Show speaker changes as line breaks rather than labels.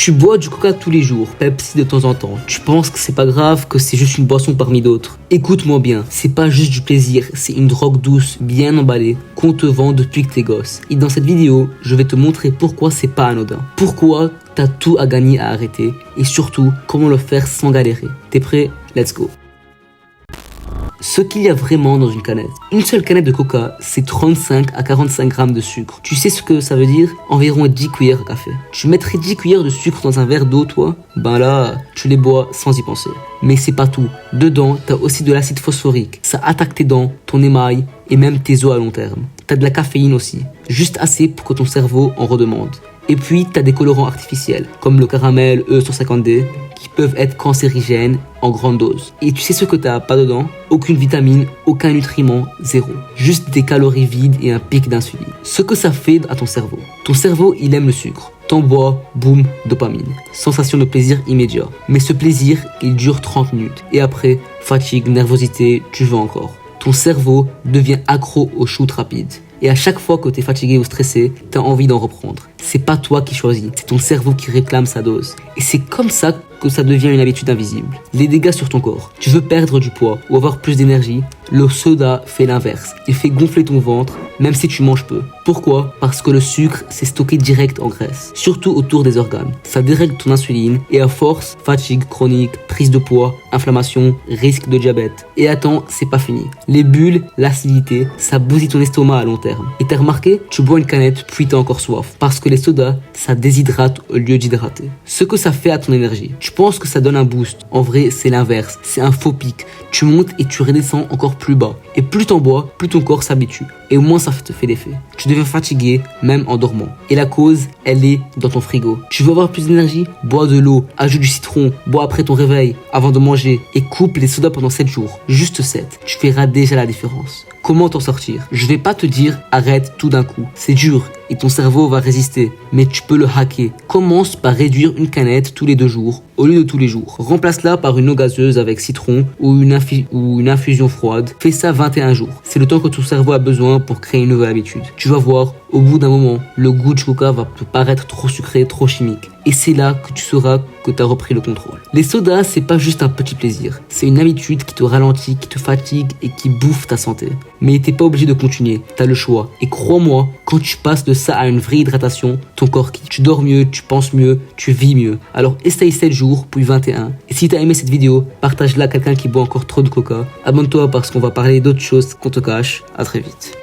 Tu bois du coca tous les jours, Pepsi de temps en temps. Tu penses que c'est pas grave, que c'est juste une boisson parmi d'autres. Écoute-moi bien, c'est pas juste du plaisir, c'est une drogue douce, bien emballée, qu'on te vend depuis que t'es gosse. Et dans cette vidéo, je vais te montrer pourquoi c'est pas anodin. Pourquoi t'as tout à gagner à arrêter. Et surtout, comment le faire sans galérer. T'es prêt? Let's go. Ce qu'il y a vraiment dans une canette. Une seule canette de coca, c'est 35 à 45 grammes de sucre. Tu sais ce que ça veut dire? Environ 10 cuillères à café. Tu mettrais 10 cuillères de sucre dans un verre d'eau, toi? Ben là, tu les bois sans y penser. Mais c'est pas tout. Dedans, t'as aussi de l'acide phosphorique. Ça attaque tes dents, ton émail et même tes os à long terme. T'as de la caféine aussi. Juste assez pour que ton cerveau en redemande. Et puis, t'as des colorants artificiels, comme le caramel E150D, qui peuvent être cancérigènes en grande dose. Et tu sais ce que t'as pas dedans? Aucune vitamine, aucun nutriment, zéro. Juste des calories vides et un pic d'insuline. Ce que ça fait à ton cerveau. Ton cerveau, il aime le sucre. T'en bois, boum, dopamine. Sensation de plaisir immédiat. Mais ce plaisir, il dure 30 minutes. Et après, fatigue, nervosité, tu veux encore. Ton cerveau devient accro aux shoots rapides. Et à chaque fois que t'es fatigué ou stressé, t'as envie d'en reprendre. C'est pas toi qui choisis, c'est ton cerveau qui réclame sa dose. Et c'est comme ça que ça devient une habitude invisible. Les dégâts sur ton corps. Tu veux perdre du poids ou avoir plus d'énergie? Le soda fait l'inverse. Il fait gonfler ton ventre, même si tu manges peu. Pourquoi? Parce que le sucre, c'est stocké direct en graisse, surtout autour des organes. Ça dérègle ton insuline et à force, fatigue chronique, prise de poids, inflammation, risque de diabète. Et attends, c'est pas fini. Les bulles, l'acidité, ça bousille ton estomac à long terme. Et t'as remarqué? Tu bois une canette, puis t'as encore soif. Parce que les sodas, ça déshydrate au lieu d'hydrater. Ce que ça fait à ton énergie. Tu penses que ça donne un boost. En vrai, c'est l'inverse. C'est un faux pic. Tu montes et tu redescends encore plus bas. Et plus t'en bois, plus ton corps s'habitue. Et moins ça te fait d'effet. Tu deviens fatigué, même en dormant. Et la cause, elle est dans ton frigo. Tu veux avoir plus d'énergie? Bois de l'eau, ajoute du citron, bois après ton réveil, avant de manger. Et coupe les sodas pendant 7 jours. Juste 7. Tu verras déjà la différence. Comment t'en sortir? Je vais pas te dire arrête tout d'un coup. C'est dur et ton cerveau va résister. Mais tu peux le hacker. Commence par réduire une canette tous les 2 jours au lieu de tous les jours. Remplace-la par une eau gazeuse avec citron ou une infusion froide. Fais ça 21 jours. C'est le temps que ton cerveau a besoin pour créer une nouvelle habitude. Tu vas voir, au bout d'un moment, le goût du coca va te paraître trop sucré, trop chimique. Et c'est là que tu sauras que tu as repris le contrôle. Les sodas, c'est pas juste un petit plaisir. C'est une habitude qui te ralentit, qui te fatigue et qui bouffe ta santé. Mais t'es pas obligé de continuer. T'as le choix. Et crois-moi, quand tu passes de ça à une vraie hydratation, ton corps quitte. Tu dors mieux, tu penses mieux, tu vis mieux. Alors essaye 7 jours, puis 21. Et si t'as aimé cette vidéo, partage-la à quelqu'un qui boit encore trop de coca. Abonne-toi parce qu'on va parler d'autres choses qu'on te cache. À très vite.